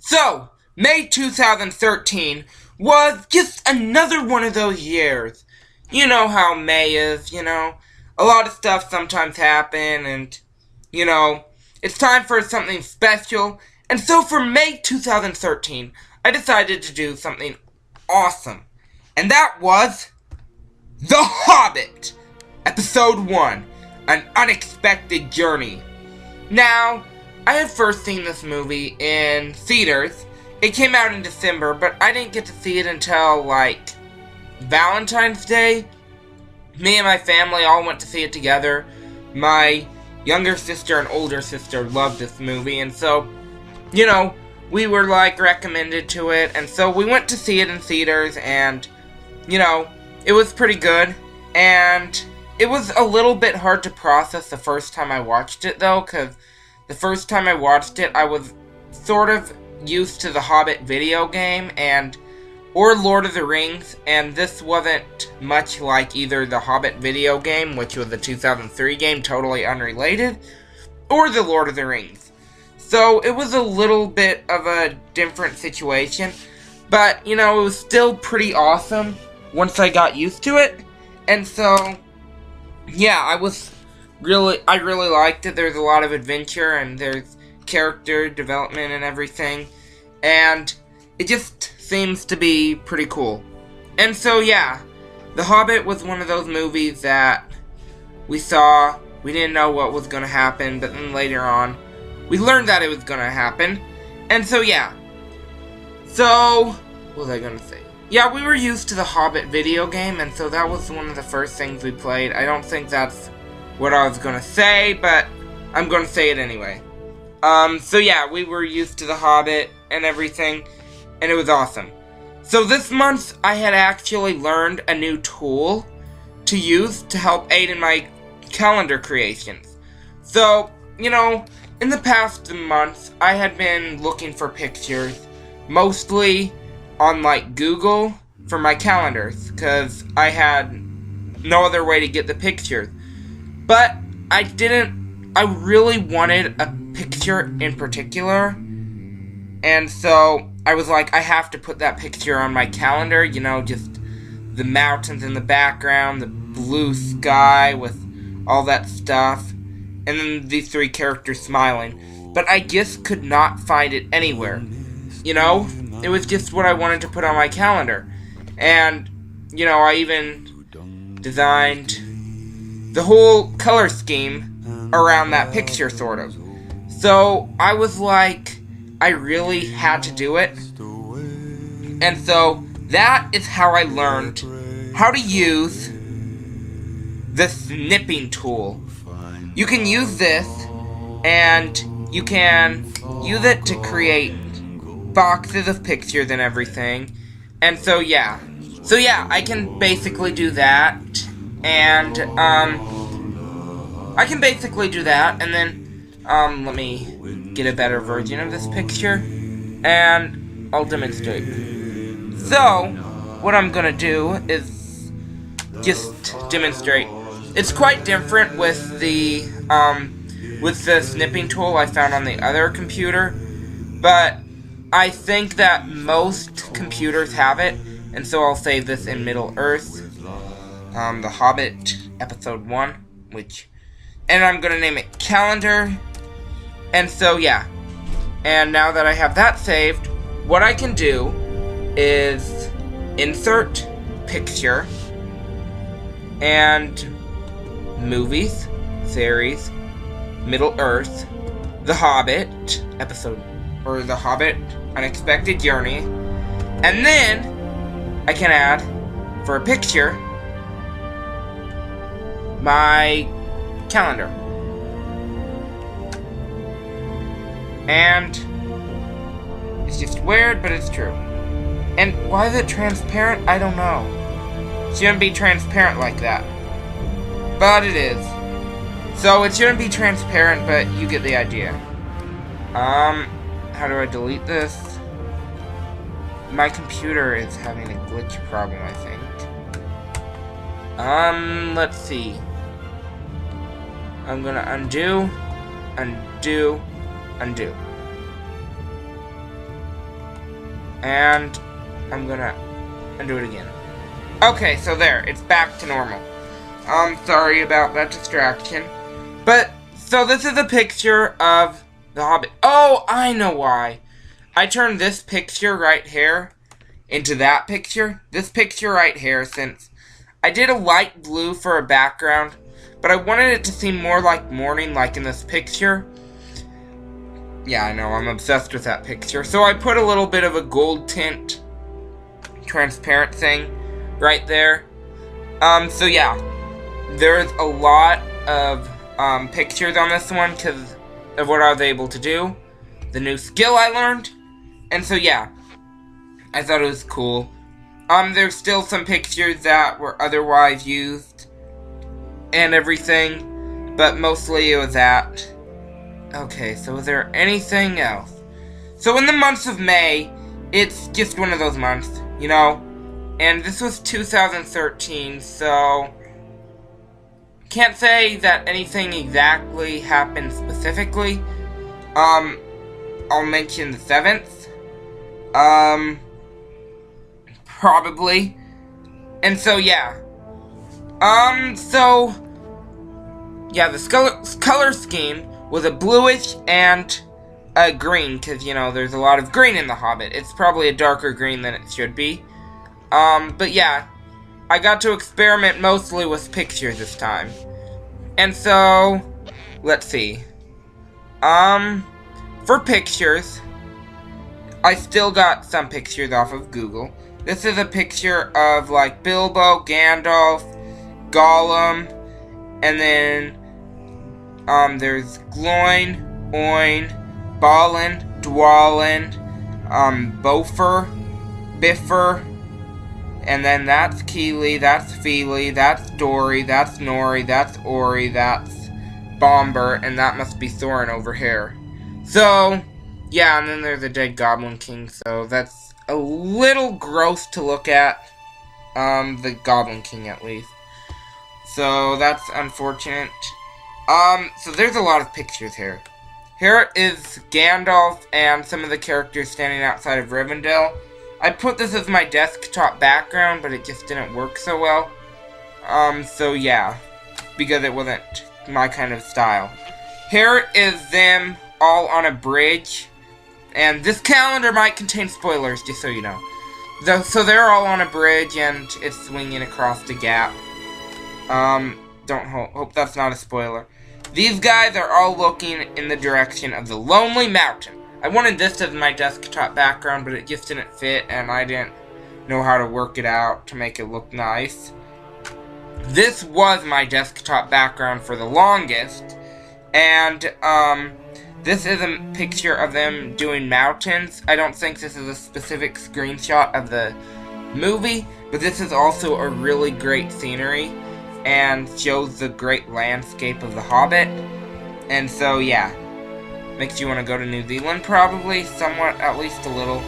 So, May 2013 was just another one of those years. You know how May is, a lot of stuff sometimes happen, and, it's time for something special. And so for May 2013, I decided to do something awesome. And that was The Hobbit, Episode 1, An Unexpected Journey. Now, I had first seen this movie in theaters. It came out in December, but I didn't get to see it until, Valentine's Day. Me and my family all went to see it together. My younger sister and older sister loved this movie, and so, we were, recommended to it, and so we went to see it in theaters, and, it was pretty good, and it was a little bit hard to process the first time I watched it, though, because the first time I watched it, I was sort of used to the Hobbit video game, or Lord of the Rings, and this wasn't much like either the Hobbit video game, which was a 2003 game, totally unrelated, or the Lord of the Rings. So, it was a little bit of a different situation, but, it was still pretty awesome once I got used to it, and so, yeah, I really liked it. There's a lot of adventure, and there's character development and everything, and it just seems to be pretty cool. And so, yeah, The Hobbit was one of those movies that we saw, we didn't know what was going to happen, but then later on, we learned that it was going to happen, and so, yeah. So, what was I going to say? Yeah, we were used to the Hobbit video game, and so that was one of the first things we played. I don't think that's what I was going to say, but I'm going to say it anyway. So yeah, we were used to the Hobbit and everything, and it was awesome. So this month, I had actually learned a new tool to use to help aid in my calendar creations. So, in the past month, I had been looking for pictures, mostly on, Google for my calendars, because I had no other way to get the pictures. But I really wanted a picture in particular, and so I was like, I have to put that picture on my calendar, just the mountains in the background, the blue sky with all that stuff, and then these three characters smiling. But I just could not find it anywhere, It was just what I wanted to put on my calendar. And, I even designed the whole color scheme around that picture, sort of. So, I was like, I really had to do it. And so, that is how I learned how to use the snipping tool. You can use this, and you can use it to create boxes of pictures and everything. And so, yeah. So, yeah, I can basically do that. And, I can basically do that, and then, let me get a better version of this picture, and I'll demonstrate. So, what I'm gonna do is just demonstrate. It's quite different with the snipping tool I found on the other computer, but I think that most computers have it, and so I'll save this in Middle-earth, The Hobbit, Episode 1, and I'm gonna name it Calendar, and so, yeah. And now that I have that saved, what I can do is insert picture, and movies, series, Middle-earth, The Hobbit, The Hobbit, Unexpected Journey, and then I can add, for a picture, my calendar. And it's just weird, but it's true. And why is it transparent? I don't know. It shouldn't be transparent like that. But it is. So it shouldn't be transparent, but you get the idea. How do I delete this? My computer is having a glitch problem, I think. Let's see. I'm gonna undo. And I'm gonna undo it again. Okay, so there, it's back to normal. Sorry about that distraction. But, so this is a picture of the Hobbit. Oh, I know why. I turned this picture right here into that picture. This picture right here, since I did a light blue for a background, but I wanted it to seem more like morning, like in this picture. Yeah, I know, I'm obsessed with that picture. So I put a little bit of a gold tint, transparent thing right there. So yeah, there's a lot of pictures on this one because of what I was able to do, the new skill I learned, and so yeah, I thought it was cool. There's still some pictures that were otherwise used and everything, but mostly it was that. Okay, so is there anything else? So in the month of May, it's just one of those months, you know, and this was 2013, so can't say that anything exactly happened specifically. I'll mention the 7th. Probably. And so, yeah. Yeah, the color scheme was a bluish and a green, because, you know, there's a lot of green in The Hobbit. It's probably a darker green than it should be. But yeah, I got to experiment mostly with pictures this time. And so, let's see. For pictures, I still got some pictures off of Google. This is a picture of, like, Bilbo, Gandalf, Gollum, and then, there's Gloin, Oin, Balin, Dwalin, Bofer, Biffer, and then that's Keely, that's Feely, that's Dory, that's Nori, that's Ori, that's Bomber, and that must be Thorin over here. So, yeah, and then there's a dead Goblin King, so that's a little gross to look at. The Goblin King, at least. So, that's unfortunate. So there's a lot of pictures here. Here is Gandalf and some of the characters standing outside of Rivendell. I put this as my desktop background, but it just didn't work so well. So yeah, because it wasn't my kind of style. Here is them all on a bridge, and this calendar might contain spoilers, just so you know. So they're all on a bridge, and it's swinging across the gap. Hope that's not a spoiler. These guys are all looking in the direction of the Lonely Mountain. I wanted this as my desktop background, but it just didn't fit, and I didn't know how to work it out to make it look nice. This was my desktop background for the longest, and, this is a picture of them doing mountains. I don't think this is a specific screenshot of the movie, but this is also a really great scenery, and shows the great landscape of The Hobbit, and so, yeah. Makes you want to go to New Zealand, probably, somewhat, at least a little.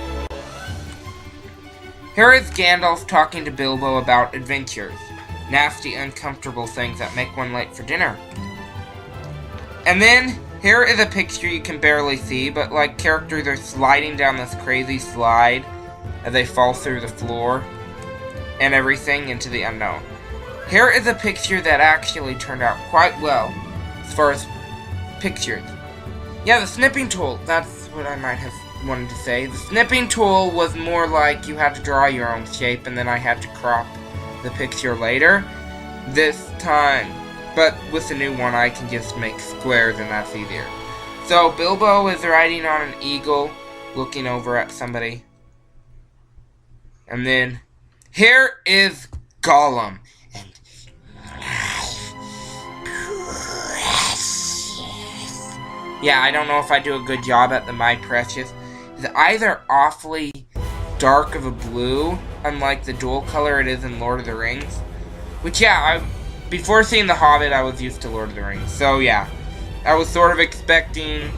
Here is Gandalf talking to Bilbo about adventures. Nasty, uncomfortable things that make one late for dinner. And then, here is a picture you can barely see, but, like, characters are sliding down this crazy slide as they fall through the floor and everything into the unknown. Here is a picture that actually turned out quite well, as far as pictures. Yeah, the snipping tool, that's what I might have wanted to say. The snipping tool was more like you had to draw your own shape, and then I had to crop the picture later. This time, but with the new one, I can just make squares, and that's easier. So, Bilbo is riding on an eagle, looking over at somebody. And then, here is Gollum. Yeah, I don't know if I do a good job at the My Precious. His eyes are awfully dark of a blue, unlike the dual color it is in Lord of the Rings. Which, yeah, before seeing The Hobbit, I was used to Lord of the Rings. So, yeah, I was sort of expecting,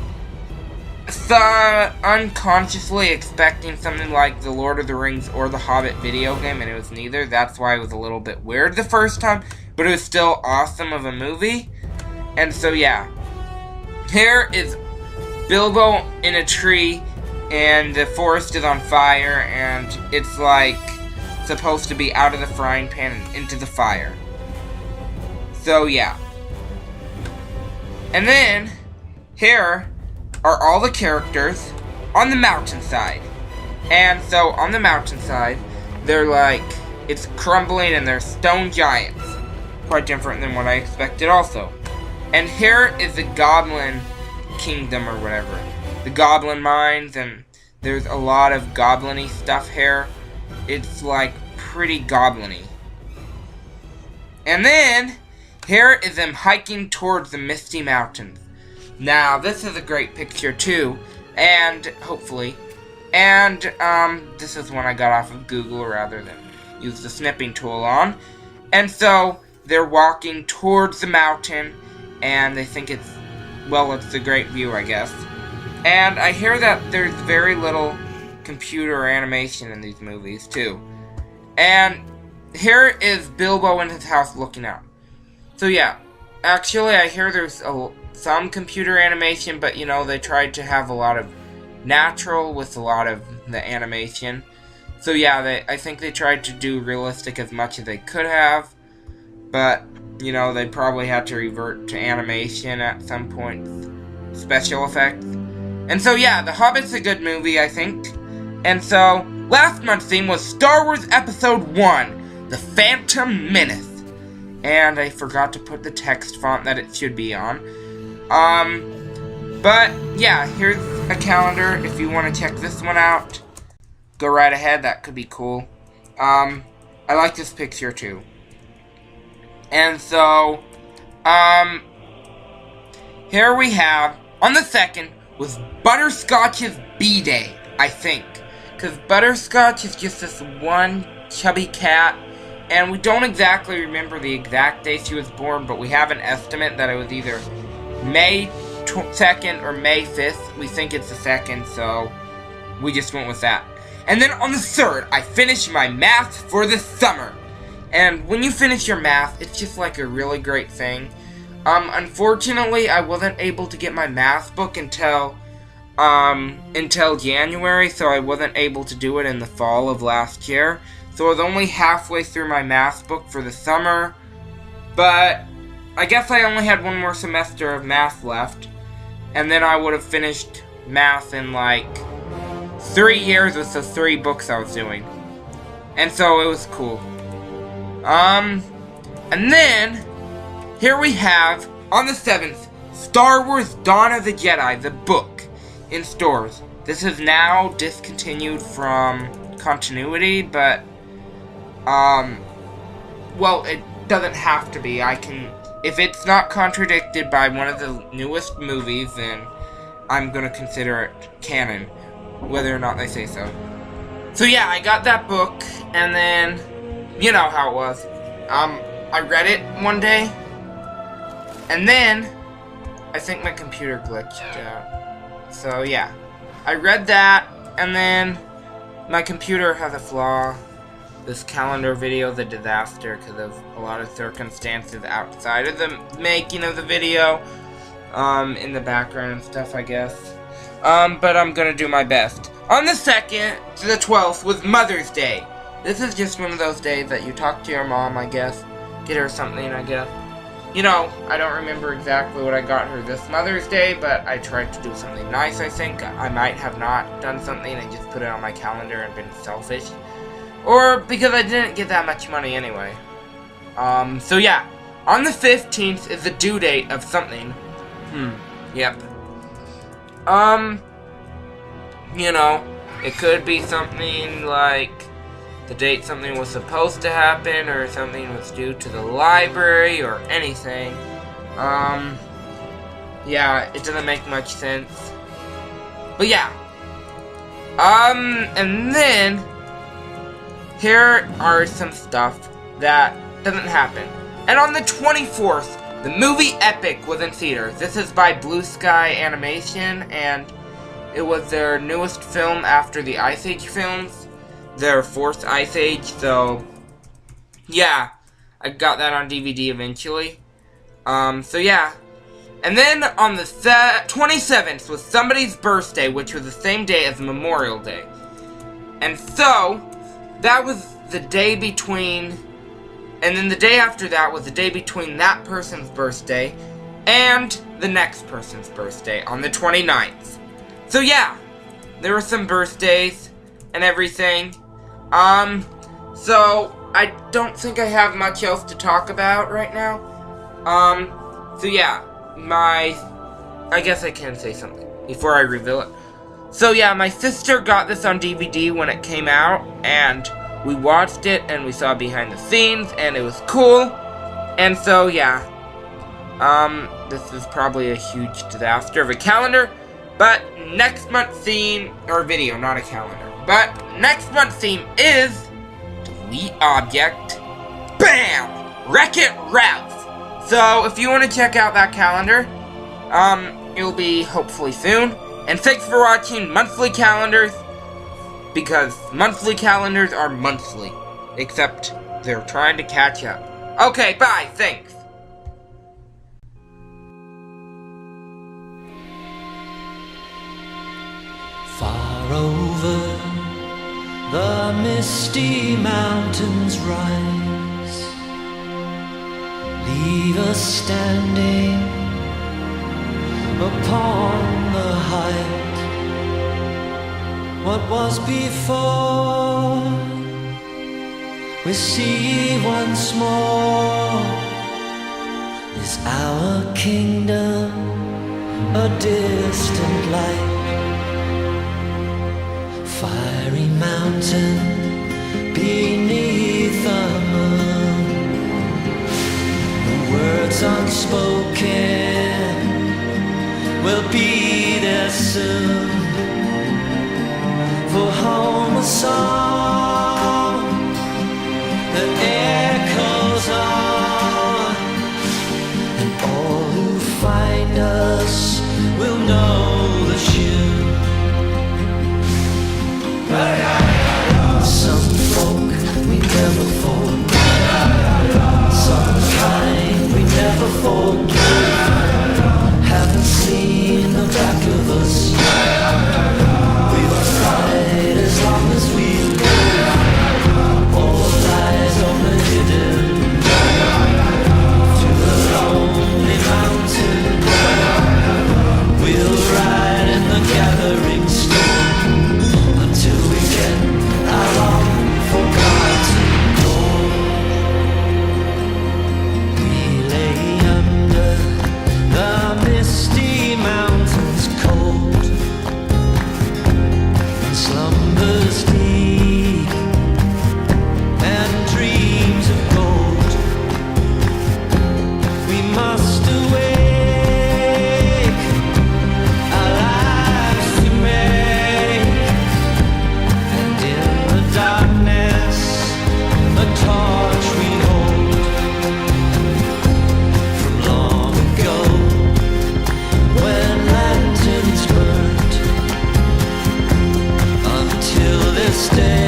unconsciously expecting something like the Lord of the Rings or the Hobbit video game, and it was neither. That's why it was a little bit weird the first time, but it was still awesome of a movie. And so, yeah. Here is Bilbo in a tree, and the forest is on fire, and it's like supposed to be out of the frying pan and into the fire. So yeah. And then here are all the characters on the mountainside. And so on the mountainside, they're like, it's crumbling and they're stone giants. Quite different than what I expected also. And here is the Goblin Kingdom or whatever. The Goblin Mines, and there's a lot of goblin-y stuff here. It's like pretty goblin-y. And then here is them hiking towards the Misty Mountains. Now, this is a great picture too, and hopefully, and this is one I got off of Google rather than use the snipping tool on. And so they're walking towards the mountain, and they think it's, well, it's a great view, I guess. And I hear that there's very little computer animation in these movies too. And here is Bilbo in his house looking out. So yeah, actually I hear there's some computer animation, but you know, they tried to have a lot of natural with a lot of the animation. So yeah, I think they tried to do realistic as much as they could have, but you know, they probably had to revert to animation at some point, special effects. And so yeah, The Hobbit's a good movie, I think. And so, last month's theme was Star Wars Episode 1, The Phantom Menace. And I forgot to put the text font that it should be on. But yeah, here's a calendar if you want to check this one out. Go right ahead, that could be cool. I like this picture too. And so, here we have, on the 2nd, was Butterscotch's B-Day, I think. Because Butterscotch is just this one chubby cat, and we don't exactly remember the exact day she was born, but we have an estimate that it was either May 2nd or May 5th. We think it's the 2nd, so we just went with that. And then on the 3rd, I finished my math for the summer. And when you finish your math, it's just like a really great thing. Unfortunately, I wasn't able to get my math book until January, so I wasn't able to do it in the fall of last year. So I was only halfway through my math book for the summer, but I guess I only had one more semester of math left, and then I would have finished math in like 3 years with the 3 books I was doing. And so it was cool. And then here we have, on the 7th, Star Wars Dawn of the Jedi, the book, in stores. This is now discontinued from continuity, but, well, it doesn't have to be. If it's not contradicted by one of the newest movies, then I'm gonna consider it canon, whether or not they say so. So yeah, I got that book, and then, you know how it was. I read it one day, and then I think my computer glitched out. So yeah, I read that, and then my computer has a flaw. This calendar video is a disaster because of a lot of circumstances outside of the making of the video, in the background and stuff, I guess. But I'm gonna do my best. On the 2nd to the 12th was Mother's Day. This is just one of those days that you talk to your mom, I guess. Get her something, I guess. You know, I don't remember exactly what I got her this Mother's Day, but I tried to do something nice, I think. I might have not done something and just put it on my calendar and been selfish. Or because I didn't get that much money anyway. So yeah. On the 15th is the due date of something. Yep. You know, it could be something like the date something was supposed to happen, or something was due to the library, or anything. Yeah, it doesn't make much sense. But yeah. And then here are some stuff that doesn't happen. And on the 24th, the movie Epic was in theaters. This is by Blue Sky Animation, and it was their newest film after the Ice Age films. Their 4th Ice Age, so yeah, I got that on DVD eventually. So yeah, And then on the 27th was somebody's birthday, which was the same day as Memorial Day. And so, that was the day between, and then the day after that was the day between that person's birthday and the next person's birthday on the 29th. So yeah, there were some birthdays and everything. So I don't think I have much else to talk about right now. So yeah, I guess I can say something before I reveal it. So yeah, my sister got this on DVD when it came out, and we watched it, and we saw behind the scenes, and it was cool. And so yeah, this is probably a huge disaster of a calendar, but next month's theme, or video, not a calendar, but next month's theme is Delete Object, BAM! Wreck-It Ralph! So, if you want to check out that calendar, it'll be hopefully soon. And thanks for watching monthly calendars, because monthly calendars are monthly, except they're trying to catch up. Okay, bye, thanks. Far over the misty mountains rise, leave us standing upon the height. What was before, we see once more. Is our kingdom a distant light? Fiery mountain beneath the moon, the words unspoken will be there soon. For home a song that echoes on, and all who find us will know the tune. Some folk we never forget, some kind we never forgive, haven't seen the back of us. We will fight as long as we live. All lies on the hidden to the lonely mountain. We'll ride in the gathering storm until we get our long-forgotten goal. We lay under the misty mountains cold, and slumbers deep, and dreams of gold. We must awake, our lives to make, and in the darkness a torch we hold from long ago, when lanterns burned, until this day.